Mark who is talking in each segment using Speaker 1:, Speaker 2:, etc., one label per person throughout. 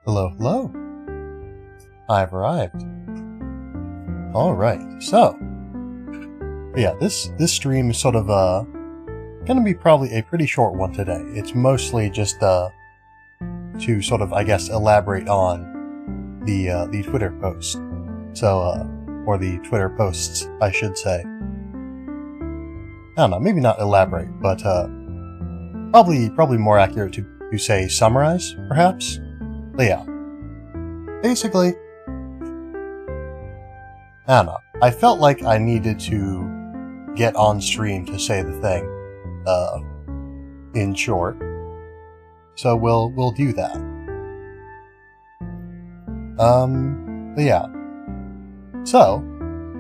Speaker 1: Hello, hello. I've arrived. Alright, so yeah, this stream is sort of gonna be probably a pretty short one today. It's mostly just to sort of, I guess, elaborate on the Twitter post. So or the Twitter posts, I should say. I don't know, maybe not elaborate, but probably more accurate to say summarize, perhaps. But yeah, basically, I don't know. I felt like I needed to get on stream to say the thing, in short. So we'll do that. But yeah. So,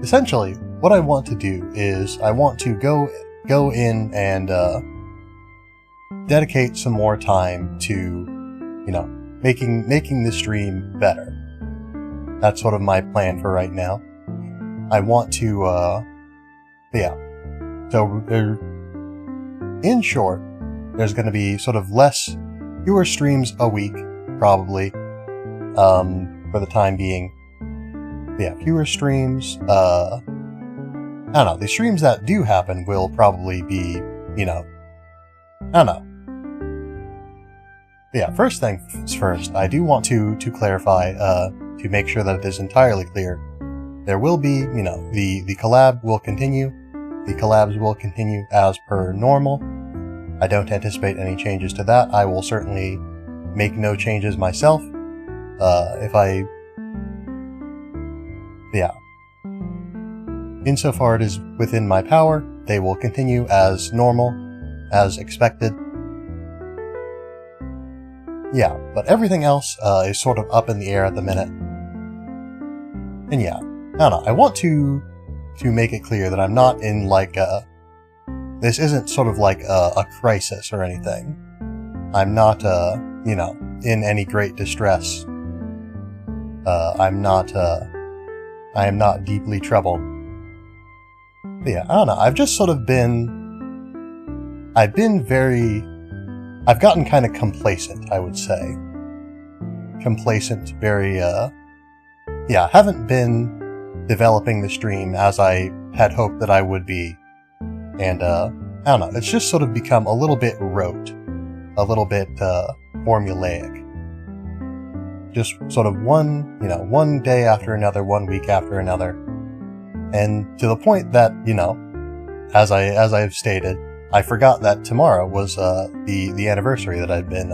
Speaker 1: essentially, what I want to do is I want to go in and dedicate some more time to, you know, making the stream better. That's sort of my plan for right now. I want to, yeah. So, in short, there's going to be sort of fewer streams a week, probably, for the time being. Yeah, fewer streams. I don't know. The streams that do happen will probably be, you know, I don't know. Yeah, first things first, I do want to clarify, to make sure that it is entirely clear. There will be, you know, the collab will continue. The collabs will continue as per normal. I don't anticipate any changes to that. I will certainly make no changes myself. Yeah. Insofar it is within my power, they will continue as normal, as expected. Yeah, but everything else is sort of up in the air at the minute. And yeah, I don't know, I want to make it clear that I'm not in like this isn't sort of like a crisis or anything. I'm not, you know, in any great distress. I am not deeply troubled. But yeah, I don't know, I've just sort of I've gotten kind of complacent, I would say. Complacent, very, yeah, haven't been developing the stream as I had hoped that I would be. And, I don't know, it's just sort of become a little bit rote. A little bit, formulaic. Just sort of one day after another, 1 week after another. And to the point that, you know, as I've stated, I forgot that tomorrow was the anniversary that I'd been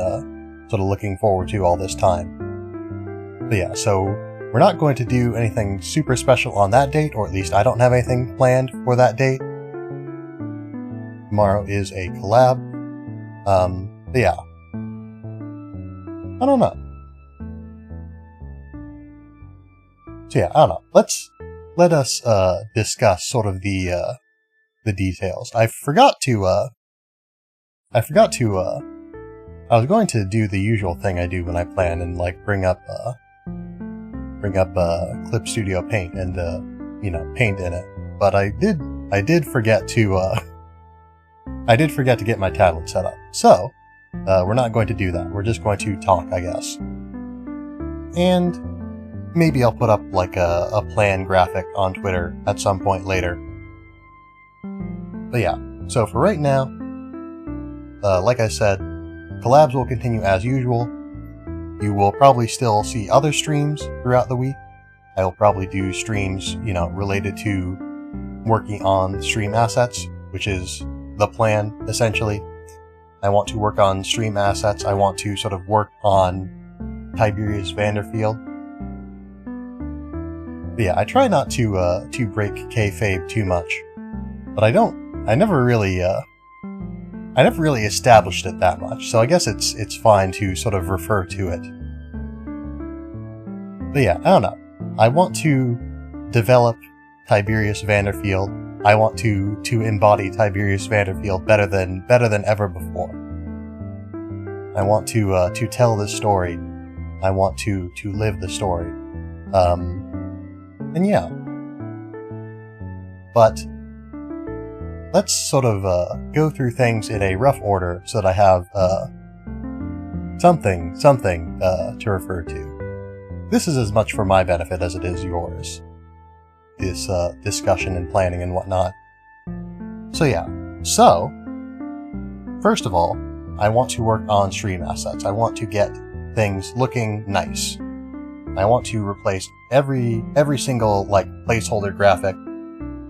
Speaker 1: sort of looking forward to all this time. But yeah, so we're not going to do anything super special on that date, or at least I don't have anything planned for that date. Tomorrow is a collab. But yeah. I don't know. So yeah, I don't know. Let us discuss sort of the details. I was going to do the usual thing I do when I plan and like bring up Clip Studio Paint and you know, paint in it. But I did forget to get my tablet set up. So, we're not going to do that. We're just going to talk, I guess. And maybe I'll put up like a plan graphic on Twitter at some point later. But yeah, so for right now, like I said, collabs will continue as usual. You will probably still see other streams throughout the week. I will probably do streams, you know, related to working on stream assets, which is the plan, essentially. I want to work on stream assets. I want to sort of work on Tiberious Vanderfield. But yeah, I try not to break kayfabe too much. But I never really established it that much, so I guess it's fine to sort of refer to it. But yeah, I don't know. I want to develop Tiberious Vanderfield. I want to embody Tiberious Vanderfield better than ever before. I want to tell this story. I want to live the story. And yeah. But let's sort of go through things in a rough order so that I have something to refer to. This is as much for my benefit as it is yours. This discussion and planning and whatnot. So yeah. So, first of all, I want to work on stream assets. I want to get things looking nice. I want to replace every single like placeholder graphic,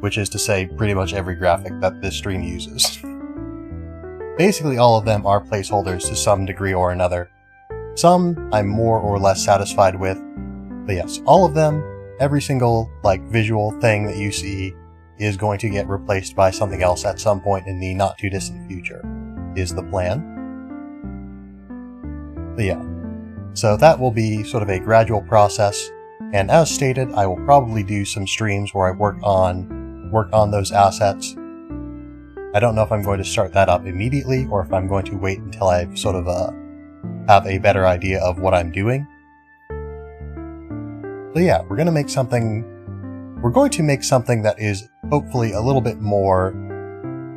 Speaker 1: which is to say pretty much every graphic that this stream uses. Basically all of them are placeholders to some degree or another. Some I'm more or less satisfied with, but yes, all of them, every single like visual thing that you see is going to get replaced by something else at some point in the not too distant future, is the plan. But yeah, so that will be sort of a gradual process, and as stated, I will probably do some streams where I work on those assets. I don't know if I'm going to start that up immediately, or if I'm going to wait until I sort of have a better idea of what I'm doing. But yeah, we're going to make something that is hopefully a little bit more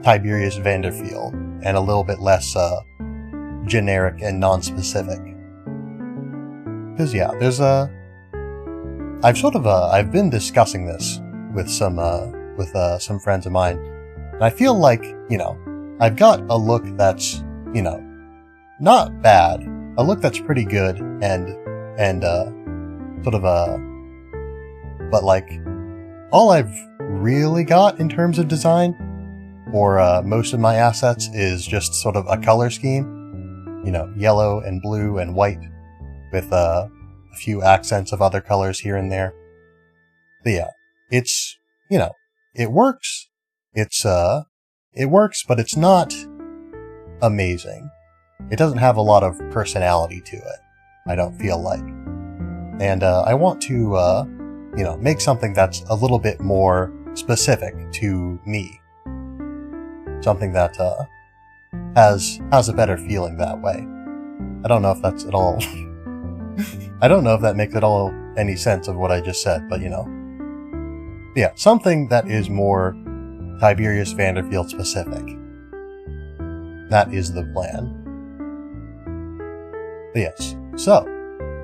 Speaker 1: Tiberious Vanderfield, and a little bit less generic and non-specific. Because yeah, there's I've been discussing this with some friends of mine, and I feel like, you know, I've got a look that's, you know, not bad, a look that's pretty good, but like, all I've really got in terms of design for most of my assets is just sort of a color scheme, you know, yellow and blue and white, with a few accents of other colors here and there. But yeah, it's, you know, it works. It works, but it's not amazing. It doesn't have a lot of personality to it, I don't feel like. And I want to, you know, make something that's a little bit more specific to me. Something that has a better feeling that way. I don't know if that's at all... I don't know if that makes at all any sense of what I just said, but you know. Yeah, something that is more Tiberious Vanderfield specific. That is the plan. But yes, so,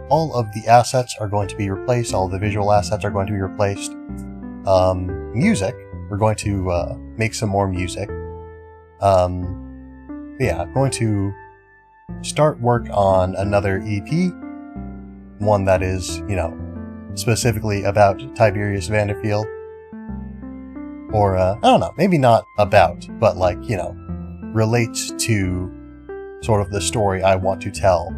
Speaker 1: all of the assets are going to be replaced, all of the visual assets are going to be replaced. Music, we're going to make some more music. Yeah, I'm going to start work on another EP, one that is, you know, specifically about Tiberious Vanderfield. Or, I don't know, maybe not about, but like, you know, relates to sort of the story I want to tell,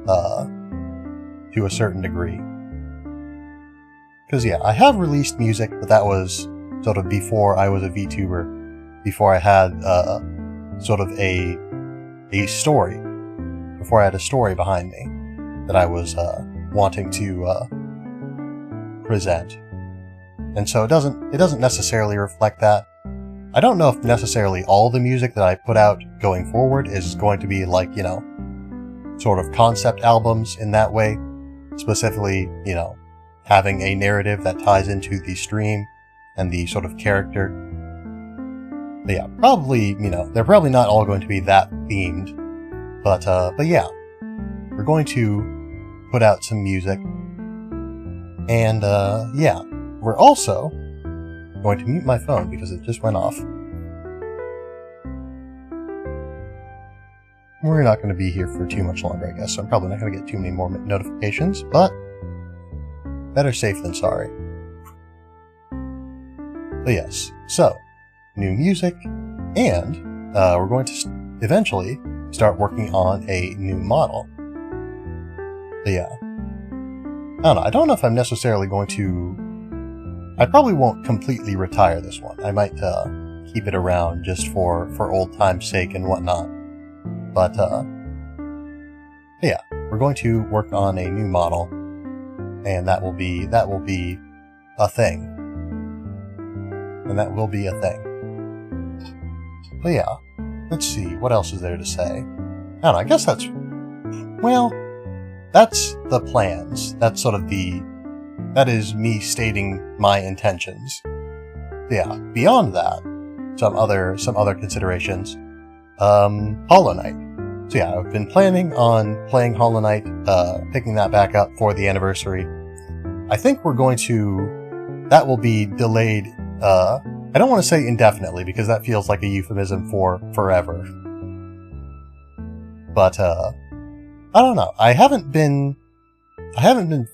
Speaker 1: to a certain degree. Because yeah, I have released music, but that was sort of before I was a VTuber, before I had, sort of a story, before I had a story behind me that I was, wanting to, present. And so it doesn't necessarily reflect that. I don't know if necessarily all the music that I put out going forward is going to be like, you know, sort of concept albums in that way. Specifically, you know, having a narrative that ties into the stream and the sort of character. But yeah, probably, you know, they're probably not all going to be that themed. But yeah, we're going to put out some music. And, yeah. We're also going to mute my phone because it just went off. We're not going to be here for too much longer, I guess, so I'm probably not going to get too many more notifications, but better safe than sorry. But yes, so, new music, and we're going to eventually start working on a new model. But yeah. I don't know if I'm necessarily going to... I probably won't completely retire this one. I might keep it around just for old time's sake and whatnot. But yeah, we're going to work on a new model, and that will be a thing. And that will be a thing. But yeah, let's see, what else is there to say? I don't know, I guess that's the plans. That's sort of that is me stating my intentions. Yeah, beyond that, some other considerations. Hollow Knight. So yeah, I've been planning on playing Hollow Knight, picking that back up for the anniversary. I think we're going to... That will be delayed, I don't want to say indefinitely, because that feels like a euphemism for forever. But, I don't know. I haven't been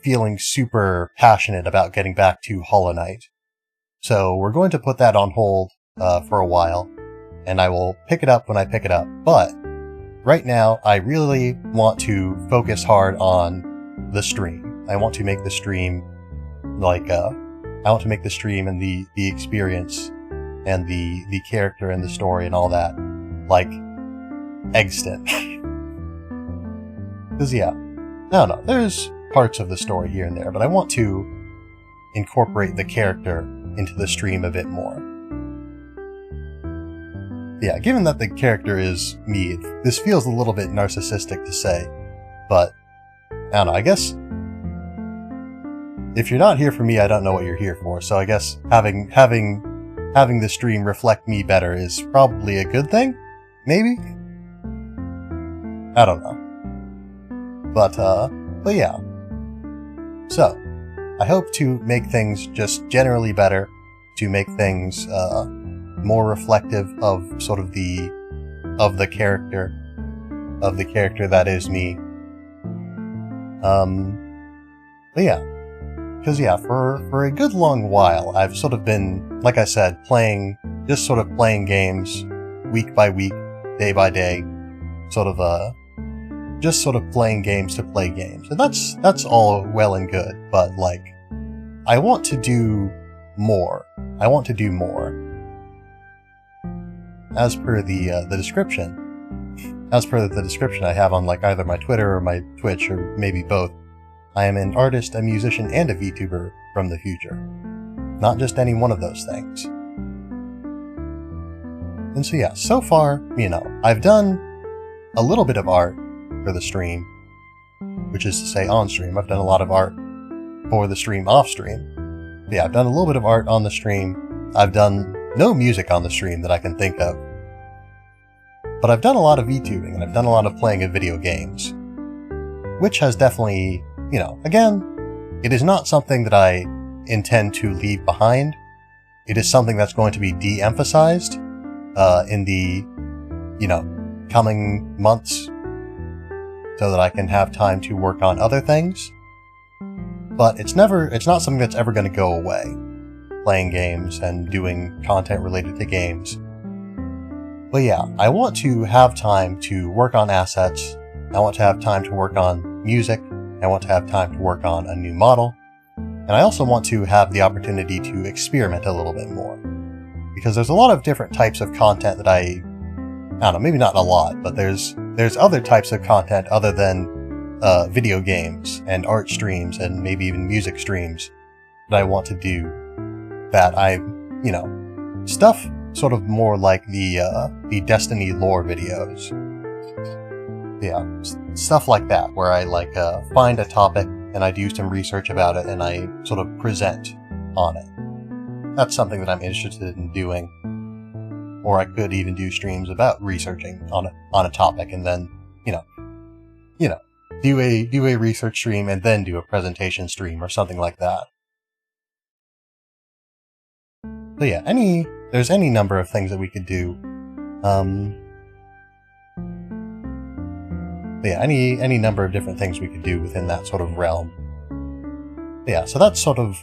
Speaker 1: feeling super passionate about getting back to Hollow Knight. So we're going to put that on hold, for a while, and I will pick it up when I pick it up. But right now, I really want to focus hard on the stream. I want to make the stream and the experience and the character and the story and all that, like, extant. Because, yeah, I don't know, there's parts of the story here and there, but I want to incorporate the character into the stream a bit more. Yeah, given that the character is me, this feels a little bit narcissistic to say, but I don't know, I guess if you're not here for me, I don't know what you're here for, so I guess having the stream reflect me better is probably a good thing? Maybe? I don't know. But yeah. So, I hope to make things just generally better, to make things, more reflective of sort of the character that is me. But yeah. Because yeah, for a good long while, I've sort of been, like I said, playing games week by week, day by day, just sort of playing games to play games. And that's all well and good, but like, I want to do more. I want to do more. As per the description I have on like either my Twitter or my Twitch or maybe both, I am an artist, a musician, and a VTuber from the future. Not just any one of those things. And so yeah, so far, I've done a little bit of art for the stream, which is to say on stream. I've done a lot of art for the stream off stream. But yeah, I've done a little bit of art on the stream. I've done no music on the stream that I can think of. But I've done a lot of VTubing, and I've done a lot of playing of video games. Which has definitely... again, it is not something that I intend to leave behind. It is something that's going to be de-emphasized in the, coming months so that I can have time to work on other things. But it's not something that's ever going to go away, playing games and doing content related to games. But yeah, I want to have time to work on assets. I want to have time to work on music. I want to have time to work on a new model, and I also want to have the opportunity to experiment a little bit more. Because there's a lot of different types of content that I don't know, maybe not a lot, but there's other types of content other than video games and art streams and maybe even music streams that I want to do that stuff sort of more like the Destiny lore videos. Yeah, stuff like that, where I find a topic and I do some research about it and I sort of present on it. That's something that I'm interested in doing. Or I could even do streams about researching on a topic and then, do a research stream and then do a presentation stream or something like that. So yeah, there's any number of things that we could do. Yeah, any number of different things we could do within that sort of realm. Yeah, so that's sort of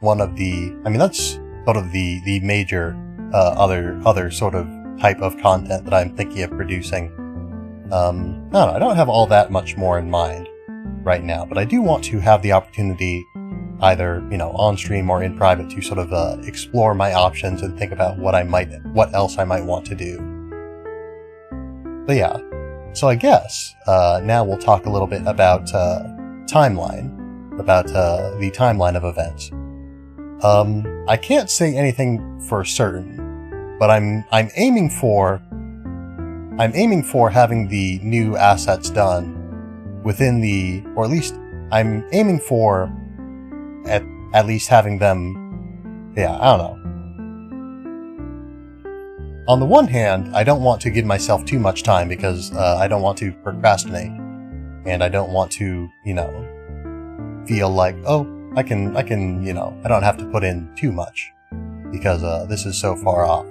Speaker 1: one of the... that's sort of the major other sort of type of content that I'm thinking of producing. I don't know, I don't have all that much more in mind right now, but I do want to have the opportunity, either, on stream or in private, to sort of explore my options and think about what else I might want to do. But yeah. So I guess, now we'll talk a little bit about, the timeline of events. I can't say anything for certain, but I'm aiming for having the new assets done within or at least, I'm aiming for at least having them, I don't know. on the one hand, I don't want to give myself too much time because I don't want to procrastinate, and I don't want to, feel like, oh, I can, I don't have to put in too much because this is so far off.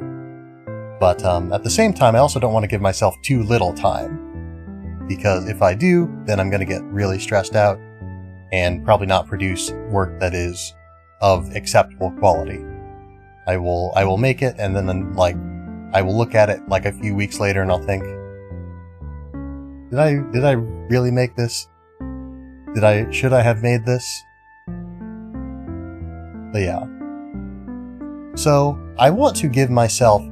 Speaker 1: But at the same time, I also don't want to give myself too little time, because if I do, then I'm going to get really stressed out and probably not produce work that is of acceptable quality. I will make it, and then I will look at it like a few weeks later and I'll think, did I really make this? Should I have made this? But yeah. So I want to give myself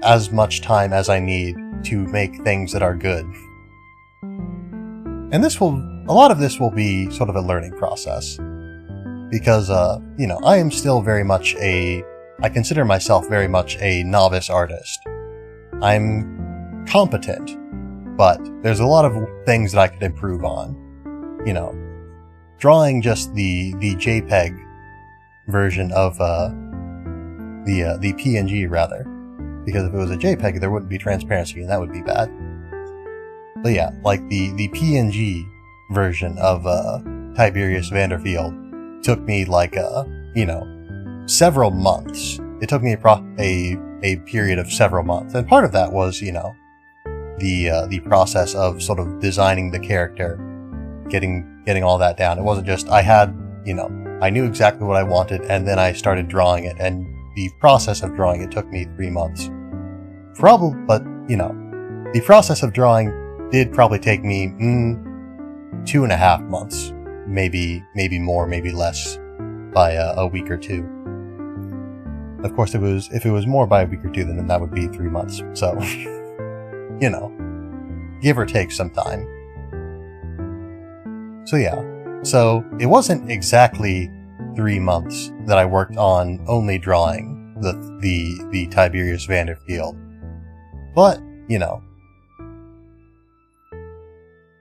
Speaker 1: as much time as I need to make things that are good. And a lot of this will be sort of a learning process. Because, I am still I consider myself very much a novice artist. I'm competent, but there's a lot of things that I could improve on. Drawing just the JPEG version of, the PNG rather. Because if it was a JPEG, there wouldn't be transparency, and that would be bad. But yeah, like the PNG version of, Tiberious Vanderfield took me several months. It took me a period of several months, and part of that was, the process of sort of designing the character, getting all that down. It wasn't just I knew exactly what I wanted, and then I started drawing it, and the process of drawing it took me 3 months. But the process of drawing did probably take me 2.5 months, maybe more, maybe less, by a week or two. Of course, if it was more by a week or two, then that would be 3 months. So, give or take some time. So yeah, so it wasn't exactly 3 months that I worked on only drawing the Tiberious Vanderfield, but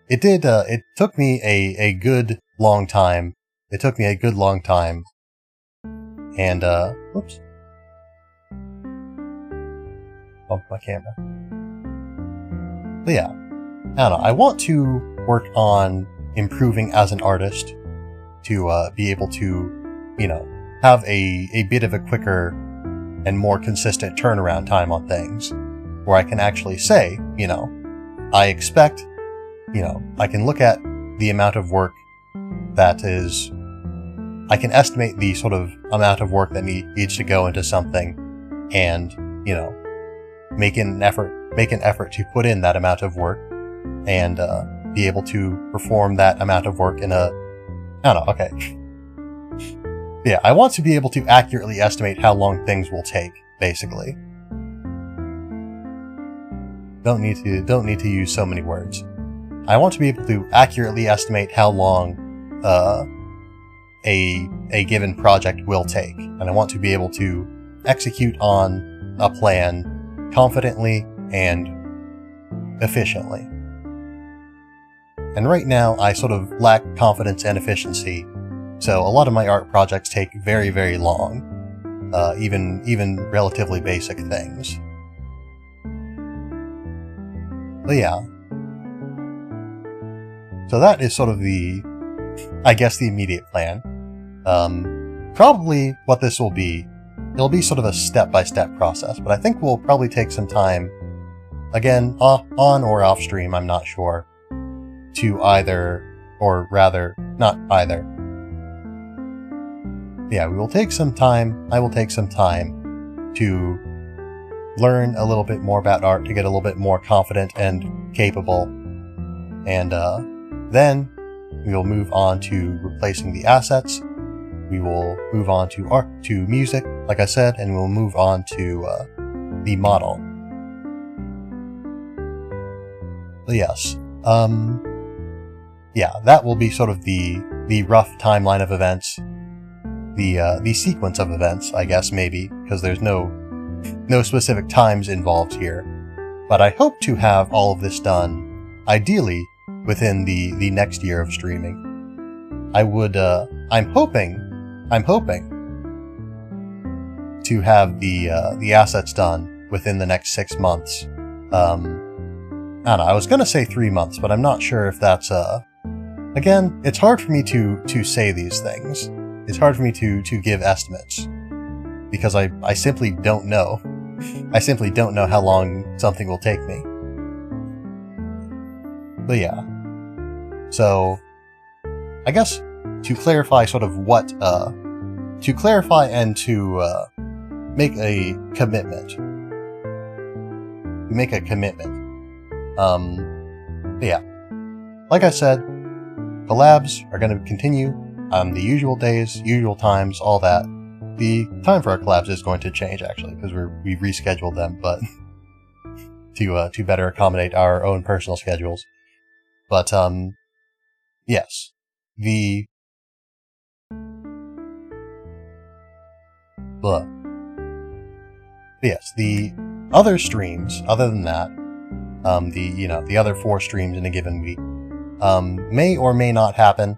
Speaker 1: it did. It took me a good long time. It took me a good long time, and whoops. Bumped my camera. But yeah, I don't know. I want to work on improving as an artist to be able to, have a bit of a quicker and more consistent turnaround time on things, where I can actually say, I expect, I can look at the amount of work that is, I can estimate the sort of amount of work that needs to go into something, and, make an effort to put in that amount of work, and be able to perform that amount of work in okay. Yeah, I want to be able to accurately estimate how long things will take, basically. Don't need to use so many words. I want to be able to accurately estimate how long a given project will take, and I want to be able to execute on a plan confidently and efficiently. And right now, I sort of lack confidence and efficiency, so a lot of my art projects take very, very long, even relatively basic things. But yeah. So that is sort of the immediate plan. Probably what this will be, it'll be sort of a step-by-step process, but I think we'll probably take some time, again, on or off stream, I'm not sure, to not either. Yeah, I will take some time to learn a little bit more about art, to get a little bit more confident and capable, and then we will move on to replacing the assets. We will move on to music, like I said, and we'll move on to the model. But yes, yeah, that will be sort of the rough timeline of events, the sequence of events, I guess, maybe, because there's no specific times involved here. But I hope to have all of this done, ideally, within the next year of streaming. I'm hoping to have the assets done within the next 6 months. I don't know, I was gonna say 3 months, but I'm not sure if that's, again, it's hard for me to say these things. It's hard for me to give estimates, because I simply don't know. I simply don't know how long something will take me. But yeah. So, I guess to clarify sort of what, to clarify and to make a commitment. Yeah. Like I said, collabs are going to continue on the usual days, usual times, all that. The time for our collabs is going to change, actually, because we've rescheduled them, but to better accommodate our own personal schedules. But yes, the other streams, other than that, the other 4 streams in a given week, may or may not happen.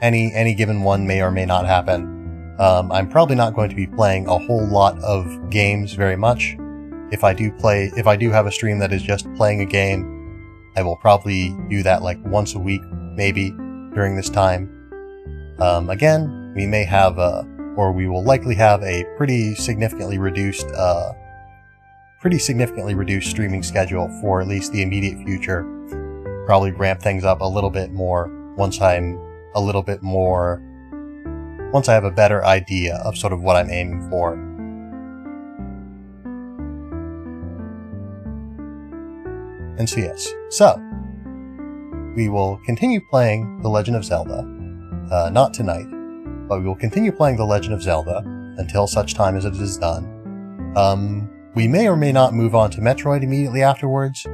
Speaker 1: Any given one may or may not happen. I'm probably not going to be playing a whole lot of games very much. If I do have a stream that is just playing a game, I will probably do that like once a week, maybe, during this time. Again, we may have or we will likely have a pretty significantly reduced streaming schedule for at least the immediate future. Probably ramp things up a little bit more once I have a better idea of sort of what I'm aiming for. And so yes, so we will continue playing The Legend of Zelda. Not tonight, but we will continue playing The Legend of Zelda until such time as it is done. We may or may not move on to Metroid immediately afterwards,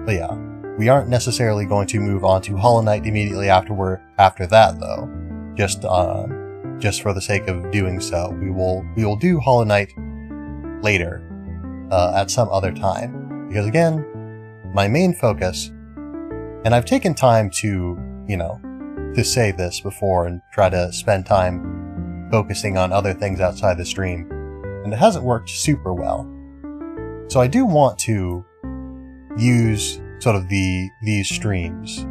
Speaker 1: but yeah, we aren't necessarily going to move on to Hollow Knight immediately after that, though. Just for the sake of doing so, we will do Hollow Knight later, at some other time, because again, my main focus, and I've taken time to say this before and try to spend time focusing on other things outside the stream, and it hasn't worked super well. So I do want to use sort of these streams,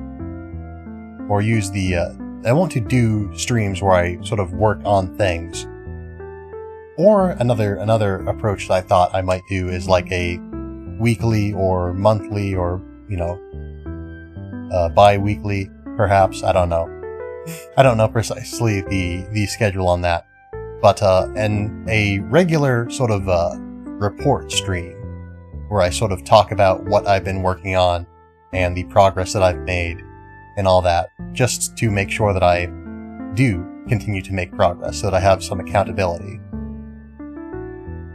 Speaker 1: or use I want to do streams where I sort of work on things. Or another approach that I thought I might do is like a weekly or monthly or, bi-weekly, perhaps. I don't know. I don't know precisely the schedule on that. But, and a regular sort of, report stream where I sort of talk about what I've been working on and the progress that I've made and all that, just to make sure that I do continue to make progress, so that I have some accountability.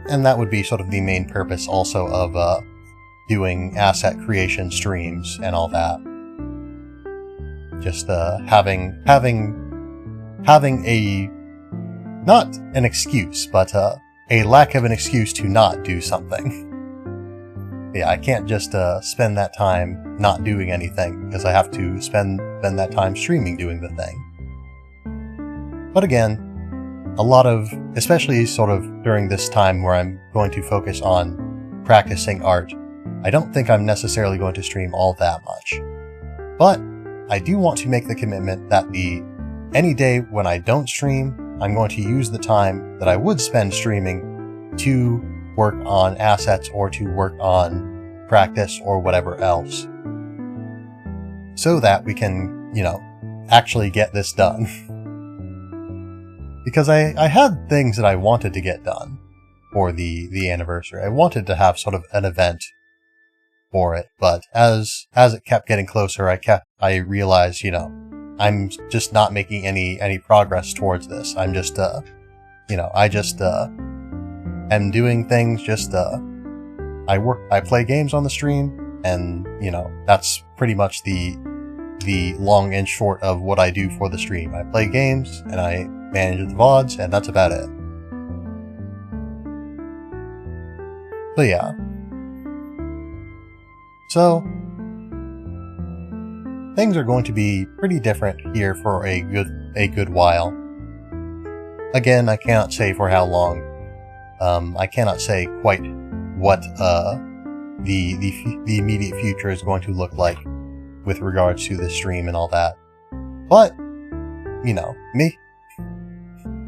Speaker 1: And that would be sort of the main purpose also of, doing asset creation streams and all that. Just having a, not an excuse, but a lack of an excuse to not do something. Yeah, I can't just spend that time not doing anything, because I have to spend that time streaming doing the thing. But again, a lot of, especially sort of during this time where I'm going to focus on practicing art, I don't think I'm necessarily going to stream all that much. But I do want to make the commitment that any day when I don't stream, I'm going to use the time that I would spend streaming to work on assets or to work on practice or whatever else, so that we can, actually get this done. Because I had things that I wanted to get done for the anniversary. I wanted to have sort of an event for it, but as it kept getting closer, I realized, I'm just not making any progress towards this. I'm just, I just am doing things just, I play games on the stream, and, that's pretty much the long and short of what I do for the stream. I play games, and I manage the VODs, and that's about it. But yeah. So, things are going to be pretty different here for a good while. Again, I cannot say for how long, I cannot say quite what the immediate future is going to look like with regards to the stream and all that. But, you know,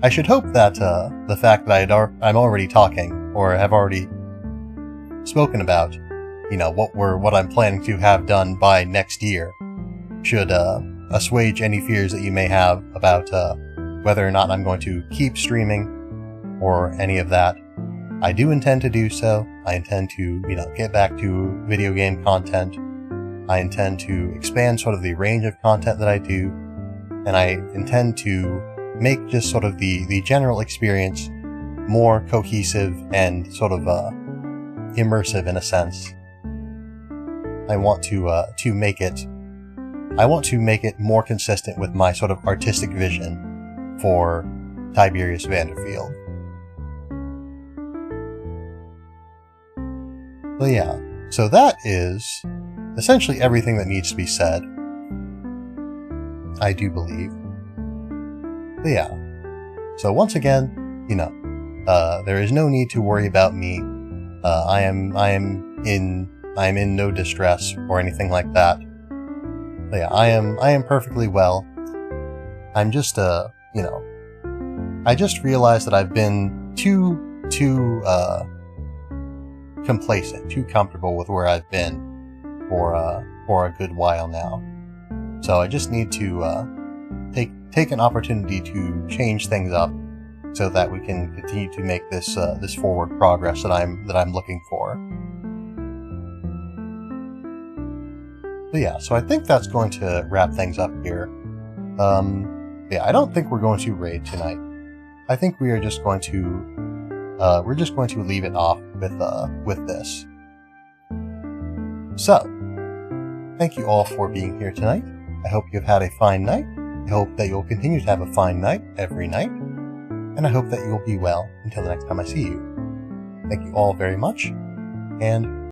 Speaker 1: I should hope that the fact that I'm already talking, or have already spoken about, you know, what I'm planning to have done by next year, should assuage any fears that you may have about whether or not I'm going to keep streaming or any of that. I do intend to do so. I intend to, you know, get back to video game content. I intend to expand sort of the range of content that I do, and I intend to make just sort of the general experience more cohesive and sort of immersive in a sense. I want to make it more consistent with my sort of artistic vision for Tiberious Vanderfield. So yeah, so that is essentially everything that needs to be said, I do believe. But yeah, so once again, you know, there is no need to worry about me. I am in no distress or anything like that. But yeah, I am perfectly well. I'm just you know, I just realized that I've been too complacent, too comfortable with where I've been for a good while now. So I just need to take an opportunity to change things up so that we can continue to make this this forward progress that I'm looking for. So yeah, so I think that's going to wrap things up here. Yeah, I don't think we're going to raid tonight. I think we are just going to leave it off with this. So, thank you all for being here tonight. I hope you've had a fine night. I hope that you'll continue to have a fine night every night. And I hope that you will be well until the next time I see you. Thank you all very much, and